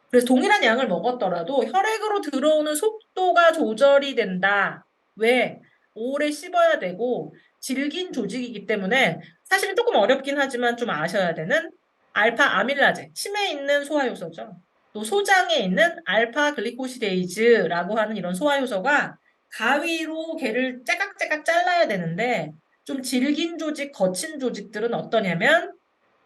그래서 동일한 양을 먹었더라도 혈액으로 들어오는 속도가 조절이 된다. 왜? 오래 씹어야 되고 질긴 조직이기 때문에 사실은 조금 어렵긴 하지만 좀 아셔야 되는 알파 아밀라제, 침에 있는 소화효소죠. 또 소장에 있는 알파 글리코시데이즈라고 하는 이런 소화효소가 가위로 걔를 째깍째깍 잘라야 되는데 좀 질긴 조직, 거친 조직들은 어떠냐면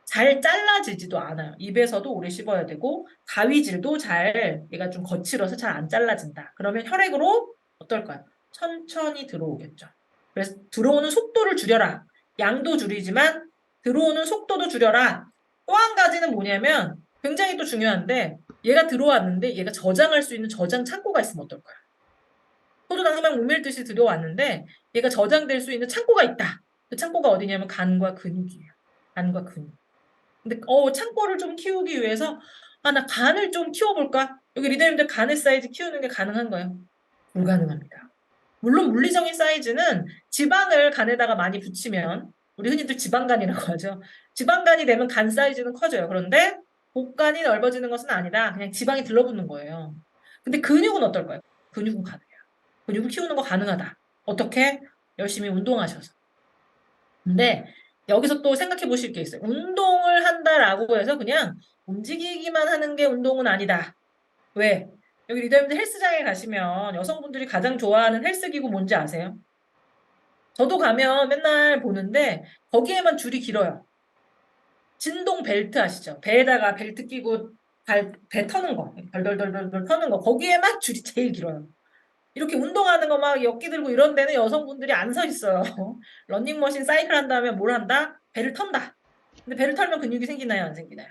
잘 잘라지지도 않아요. 입에서도 오래 씹어야 되고 가위질도 잘 얘가 좀 거칠어서 잘 안 잘라진다. 그러면 혈액으로 어떨까요? 천천히 들어오겠죠. 그래서 들어오는 속도를 줄여라. 양도 줄이지만 들어오는 속도도 줄여라. 또 한 가지는 뭐냐면 굉장히 또 중요한데 얘가 들어왔는데 얘가 저장할 수 있는 저장 창고가 있으면 어떨까요? 포도당 그냥 물밀듯이 들어왔는데 얘가 저장될 수 있는 창고가 있다. 그 창고가 어디냐면 간과 근육이에요. 간과 근육. 근데 창고를 좀 키우기 위해서 나 간을 좀 키워볼까? 여기 리더님들 간의 사이즈 키우는 게 가능한가요? 불가능합니다. 물론 물리적인 사이즈는 지방을 간에다가 많이 붙이면 우리 흔히들 지방간이라고 하죠. 지방간이 되면 간 사이즈는 커져요. 그런데 복간이 넓어지는 것은 아니다. 그냥 지방이 들러붙는 거예요. 근데 근육은 어떨까요? 근육은 가능해요. 근육을 키우는 거 가능하다. 어떻게? 열심히 운동하셔서. 근데 여기서 또 생각해 보실 게 있어요. 운동을 한다라고 해서 그냥 움직이기만 하는 게 운동은 아니다. 왜? 여기 리더님들 헬스장에 가시면 여성분들이 가장 좋아하는 헬스기구 뭔지 아세요? 저도 가면 맨날 보는데 거기에만 줄이 길어요. 진동 벨트 아시죠? 배에다가 벨트 끼고 배 터는 거, 덜덜덜덜 터는 거 거기에만 줄이 제일 길어요. 이렇게 운동하는 거 막 역기 들고 이런 데는 여성분들이 안 서 있어요. 러닝머신 사이클 한다면 뭘 한다? 배를 턴다. 근데 배를 털면 근육이 생기나요? 안 생기나요?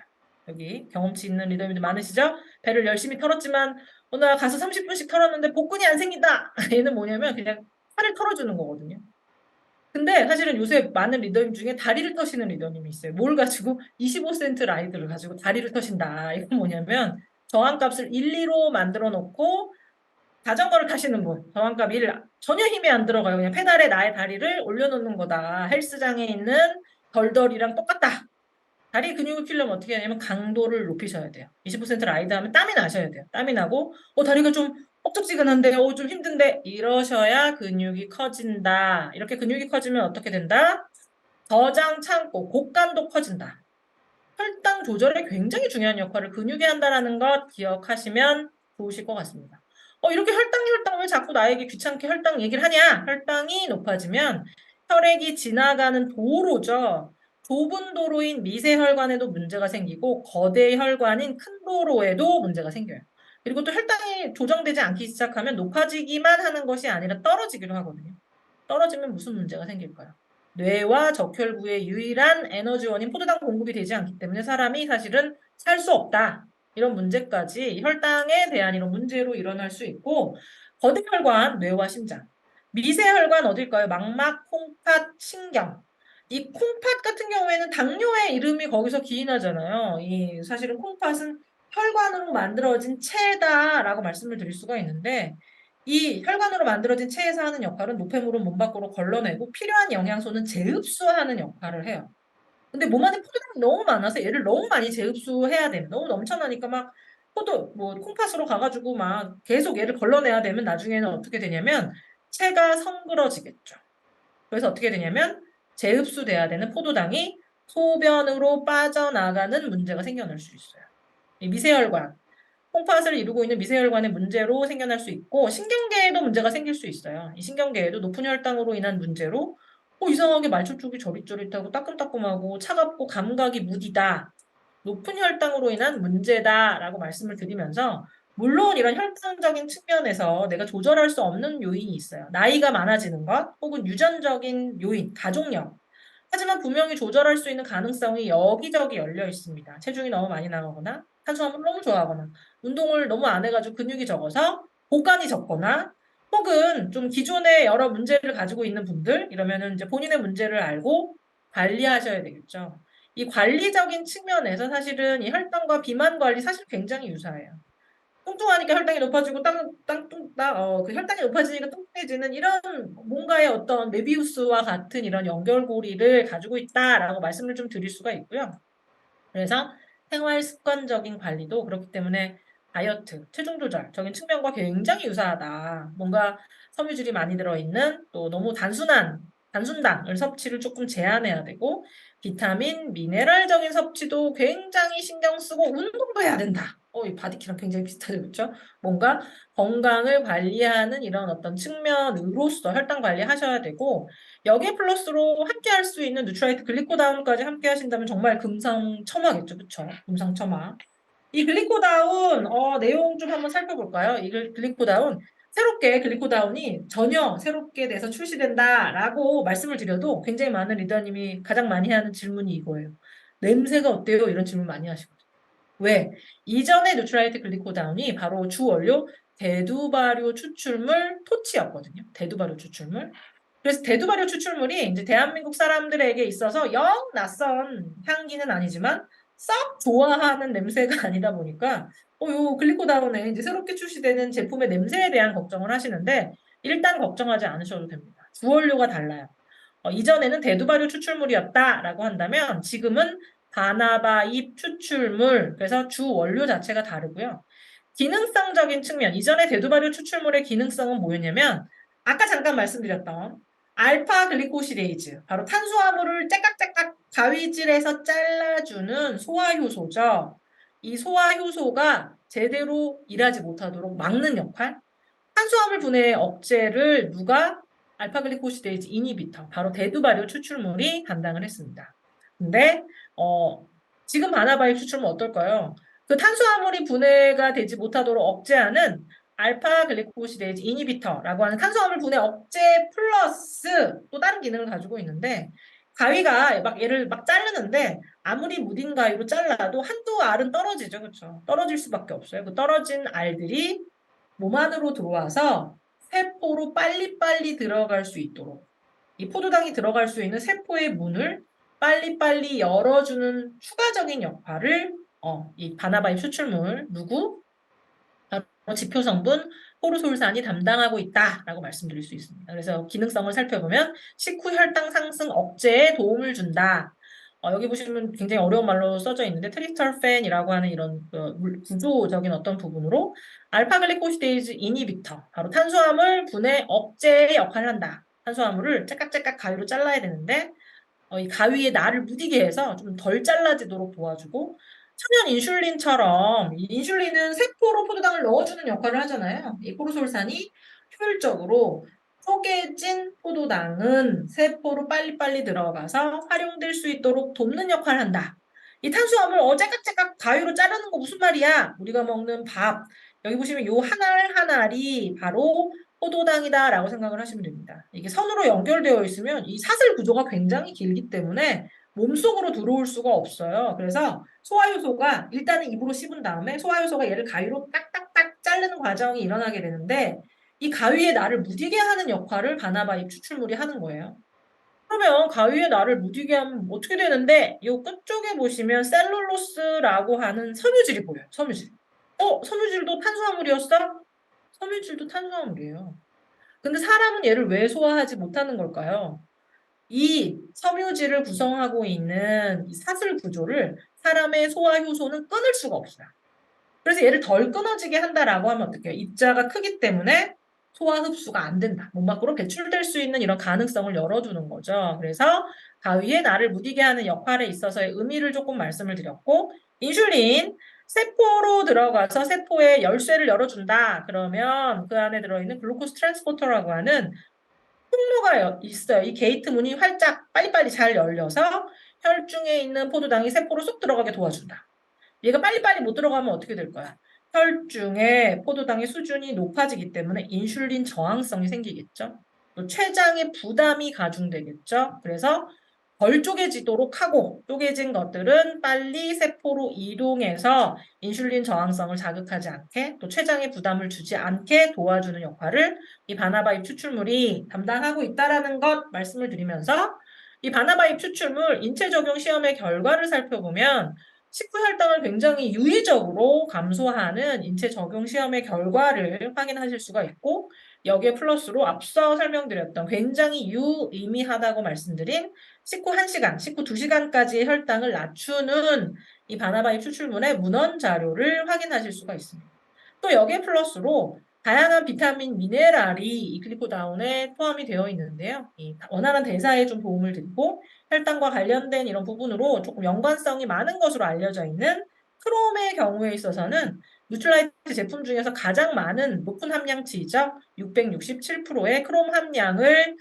여기 경험치 있는 리더님들 많으시죠? 배를 열심히 털었지만 오늘 가서 30분씩 털었는데 복근이 안 생긴다. 얘는 뭐냐면 그냥 팔을 털어주는 거거든요. 근데 사실은 요새 많은 리더님 중에 다리를 터시는 리더님이 있어요. 뭘 가지고 25센트 라이드를 가지고 다리를 터신다. 이건 뭐냐면 저항값을 1, 2로 만들어 놓고 자전거를 타시는 분, 저항값 1, 전혀 힘이 안 들어가요. 그냥 페달에 나의 다리를 올려놓는 거다. 헬스장에 있는 덜덜이랑 똑같다. 다리 근육을 키우려면 어떻게 하냐면 강도를 높이셔야 돼요. 25% 라이드 하면 땀이 나셔야 돼요. 땀이 나고 다리가 좀 뻑적지근한데 좀 힘든데 이러셔야 근육이 커진다. 이렇게 근육이 커지면 어떻게 된다? 저장 창고, 곡간도 커진다. 혈당 조절에 굉장히 중요한 역할을 근육이 한다라는 것 기억하시면 좋으실 것 같습니다. 이렇게 혈당 왜 자꾸 나에게 귀찮게 혈당 얘기를 하냐? 혈당이 높아지면 혈액이 지나가는 도로죠. 좁은 도로인 미세혈관에도 문제가 생기고 거대 혈관인 큰 도로에도 문제가 생겨요. 그리고 또 혈당이 조정되지 않기 시작하면 높아지기만 하는 것이 아니라 떨어지기도 하거든요. 떨어지면 무슨 문제가 생길까요? 뇌와 적혈구의 유일한 에너지원인 포도당 공급이 되지 않기 때문에 사람이 사실은 살 수 없다. 이런 문제까지 혈당에 대한 이런 문제로 일어날 수 있고 거대 혈관, 뇌와 심장. 미세 혈관 어딜까요? 망막, 콩팥, 신경. 이 콩팥 같은 경우에는 당뇨의 이름이 거기서 기인하잖아요. 이 사실은 콩팥은 혈관으로 만들어진 체다라고 말씀을 드릴 수가 있는데 이 혈관으로 만들어진 체에서 하는 역할은 노폐물을 몸 밖으로 걸러내고 필요한 영양소는 재흡수하는 역할을 해요. 근데 몸 안에 포도당이 너무 많아서 얘를 너무 많이 재흡수해야 되면 너무 넘쳐나니까 막 콩팥으로 가가지고 막 계속 얘를 걸러내야 되면 나중에는 어떻게 되냐면 체가 성그러지겠죠. 그래서 어떻게 되냐면 재흡수돼야 되는 포도당이 소변으로 빠져나가는 문제가 생겨날 수 있어요. 이 미세혈관, 콩팥을 이루고 있는 미세혈관의 문제로 생겨날 수 있고 신경계에도 문제가 생길 수 있어요. 이 신경계에도 높은 혈당으로 인한 문제로 이상하게 말초 쪽이 저릿저릿하고 따끔따끔하고 차갑고 감각이 무디다. 높은 혈당으로 인한 문제다라고 말씀을 드리면서 물론 이런 혈당적인 측면에서 내가 조절할 수 없는 요인이 있어요. 나이가 많아지는 것 혹은 유전적인 요인, 가족력. 하지만 분명히 조절할 수 있는 가능성이 여기저기 열려 있습니다. 체중이 너무 많이 나가거나 탄수화물을 너무 좋아하거나 운동을 너무 안 해가지고 근육이 적어서 고관이 적거나 혹은 좀 기존에 여러 문제를 가지고 있는 분들 이러면은 이제 본인의 문제를 알고 관리하셔야 되겠죠. 이 관리적인 측면에서 사실은 이 혈당과 비만 관리 사실 굉장히 유사해요. 뚱뚱하니까 혈당이 높아지고 그 혈당이 높아지니까 뚱뚱해지는 이런 뭔가의 어떤 메비우스와 같은 이런 연결고리를 가지고 있다라고 말씀을 좀 드릴 수가 있고요. 그래서 생활 습관적인 관리도 그렇기 때문에 다이어트, 체중 조절적인 측면과 굉장히 유사하다. 뭔가 섬유질이 많이 들어있는 또 너무 단순당을 섭취를 조금 제한해야 되고 비타민, 미네랄적인 섭취도 굉장히 신경 쓰고 운동도 해야 된다. 이 바디키랑 굉장히 비슷하죠, 그렇죠? 뭔가 건강을 관리하는 이런 어떤 측면으로서 혈당 관리하셔야 되고 여기에 플러스로 함께 할 수 있는 누트라이트 글리코다운까지 함께 하신다면 정말 금상첨화겠죠. 그쵸? 금상첨화. 이 글리코다운, 내용 좀 한번 살펴볼까요? 이 글리코다운. 새롭게 글리코다운이 전혀 새롭게 돼서 출시된다라고 말씀을 드려도 굉장히 많은 리더님이 가장 많이 하는 질문이 이거예요. 냄새가 어때요? 이런 질문 많이 하시거든요. 왜? 이전의 뉴트라이트 글리코다운이 바로 주 원료 대두발효 추출물 토치였거든요. 대두발효 추출물. 그래서 대두발효 추출물이 이제 대한민국 사람들에게 있어서 영 낯선 향기는 아니지만 썩 좋아하는 냄새가 아니다 보니까 요 글리코다운에 이제 새롭게 출시되는 제품의 냄새에 대한 걱정을 하시는데 일단 걱정하지 않으셔도 됩니다. 주원료가 달라요. 이전에는 대두발효 추출물이었다라고 한다면 지금은 바나바 잎 추출물, 그래서 주 원료 자체가 다르고요. 기능성적인 측면, 이전에 대두발효 추출물의 기능성은 뭐였냐면 아까 잠깐 말씀드렸던 알파 글리코시레이즈, 바로 탄수화물을 째깍째깍 가위질해서 잘라주는 소화효소죠. 이 소화효소가 제대로 일하지 못하도록 막는 역할, 탄수화물 분해 억제를 누가 알파글리코시데이즈 이니비터, 바로 대두발효 추출물이 담당을 했습니다. 근데 지금 바나바잎 추출물 어떨까요? 그 탄수화물이 분해가 되지 못하도록 억제하는 알파글리코시데이즈 이니비터라고 하는 탄수화물 분해 억제 플러스 또 다른 기능을 가지고 있는데 가위가 막 얘를 막 자르는데 아무리 무딘 가위로 잘라도 한두 알은 떨어지죠. 그렇죠? 떨어질 수밖에 없어요. 그 떨어진 알들이 몸 안으로 들어와서 세포로 빨리빨리 들어갈 수 있도록 이 포도당이 들어갈 수 있는 세포의 문을 빨리빨리 열어주는 추가적인 역할을 이 바나바잎 추출물 누구? 바로 지표 성분 포르솔산이 담당하고 있다라고 말씀드릴 수 있습니다. 그래서 기능성을 살펴보면 식후 혈당 상승 억제에 도움을 준다. 여기 보시면 굉장히 어려운 말로 써져 있는데 트리프토팬이라고 하는 이런 구조적인 어떤 부분으로 알파글리코시데이즈 이니비터, 바로 탄수화물 분해 억제의 역할을 한다. 탄수화물을 째깍째깍 가위로 잘라야 되는데 이 가위에 날을 무디게 해서 좀 덜 잘라지도록 도와주고 천연 인슐린처럼 이 인슐린은 세포로 포도당을 넣어주는 역할을 하잖아요. 이 포르솔산이 효율적으로 쪼개진 포도당은 세포로 빨리빨리 들어가서 활용될 수 있도록 돕는 역할을 한다. 이 탄수화물 째깍째깍 가위로 자르는 거 무슨 말이야? 우리가 먹는 밥. 여기 보시면 요 한 알 한 알이 바로 포도당이다라고 생각을 하시면 됩니다. 이게 선으로 연결되어 있으면 이 사슬 구조가 굉장히 길기 때문에 몸속으로 들어올 수가 없어요. 그래서 소화효소가 일단은 입으로 씹은 다음에 소화효소가 얘를 가위로 딱딱딱 자르는 과정이 일어나게 되는데 이 가위에 날을 무디게 하는 역할을 바나바잎 추출물이 하는 거예요. 그러면 가위에 날을 무디게 하면 어떻게 되는데 이 끝쪽에 보시면 셀룰로스라고 하는 섬유질이 보여요. 섬유질. 섬유질도 탄수화물이었어? 섬유질도 탄수화물이에요. 근데 사람은 얘를 왜 소화하지 못하는 걸까요? 이 섬유질을 구성하고 있는 이 사슬 구조를 사람의 소화 효소는 끊을 수가 없어요. 그래서 얘를 덜 끊어지게 한다라고 하면 어떡해요? 입자가 크기 때문에 소화 흡수가 안 된다. 몸 밖으로 배출될 수 있는 이런 가능성을 열어두는 거죠. 그래서 가위에 날을 무디게 하는 역할에 있어서의 의미를 조금 말씀을 드렸고, 인슐린, 세포로 들어가서 세포의 열쇠를 열어준다. 그러면 그 안에 들어있는 글루코스 트랜스포터라고 하는 통로가 있어요. 이 게이트 문이 활짝 빨리빨리 잘 열려서 혈중에 있는 포도당이 세포로 쏙 들어가게 도와준다. 얘가 빨리빨리 못 들어가면 어떻게 될 거야? 혈중에 포도당의 수준이 높아지기 때문에 인슐린 저항성이 생기겠죠. 또 췌장의 부담이 가중되겠죠. 그래서 덜 쪼개지도록 하고 쪼개진 것들은 빨리 세포로 이동해서 인슐린 저항성을 자극하지 않게 또 췌장의 부담을 주지 않게 도와주는 역할을 이 바나바잎 추출물이 담당하고 있다라는 것 말씀을 드리면서 이 바나바잎 추출물 인체 적용 시험의 결과를 살펴보면 식후 혈당을 굉장히 유의적으로 감소하는 인체 적용 시험의 결과를 확인하실 수가 있고 여기에 플러스로 앞서 설명드렸던 굉장히 유의미하다고 말씀드린 식후 1시간, 식후 2시간까지의 혈당을 낮추는 이 바나바잎 추출물의 문헌 자료를 확인하실 수가 있습니다. 또 여기에 플러스로 다양한 비타민, 미네랄이 이 글리코다운에 포함이 되어 있는데요. 이 원활한 대사에 좀 도움을 드리고 혈당과 관련된 이런 부분으로 조금 연관성이 많은 것으로 알려져 있는 크롬의 경우에 있어서는 뉴트라이트 제품 중에서 가장 많은 높은 함량치이죠. 667%의 크롬 함량을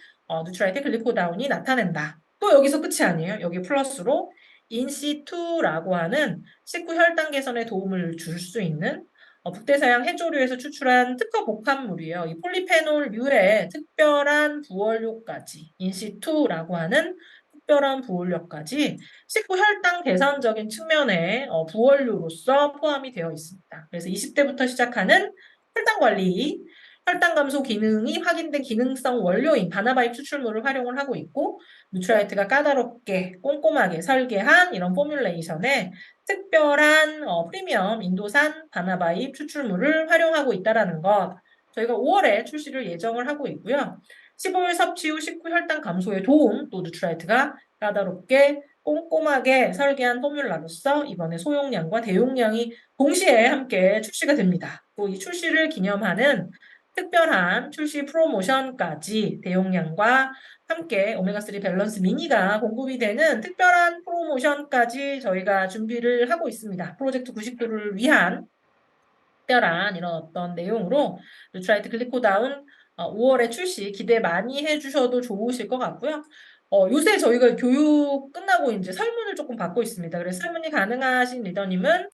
뉴트라이트 글리코다운이 나타낸다. 또 여기서 끝이 아니에요. 여기 플러스로 인시2라고 하는 식후 혈당 개선에 도움을 줄 수 있는 북대서양 해조류에서 추출한 특허 복합물이에요. 이 폴리페놀류의 특별한 부원료까지 인시투라고 하는 특별한 부원료까지 식후 혈당 개선적인 측면의 부원료로서 포함이 되어 있습니다. 그래서 20대부터 시작하는 혈당 관리, 혈당 감소 기능이 확인된 기능성 원료인 바나바잎 추출물을 활용을 하고 있고 누트라이트가 까다롭게 꼼꼼하게 설계한 이런 포뮬레이션에 특별한 프리미엄 인도산 바나바잎 추출물을 활용하고 있다는 것. 저희가 5월에 출시를 예정을 하고 있고요. 15일 섭취 후 식후 혈당 감소에 도움, 또 누트라이트가 까다롭게 꼼꼼하게 설계한 포뮬라로서 이번에 소용량과 대용량이 동시에 함께 출시가 됩니다. 또 이 출시를 기념하는 특별한 출시 프로모션까지 대용량과 함께 오메가3 밸런스 미니가 공급이 되는 특별한 프로모션까지 저희가 준비를 하고 있습니다. 프로젝트 99를 위한 특별한 이런 어떤 내용으로 누트라이트 글리코다운 5월에 출시 기대 많이 해주셔도 좋으실 것 같고요. 요새 저희가 교육 끝나고 이제 설문을 조금 받고 있습니다. 그래서 설문이 가능하신 리더님은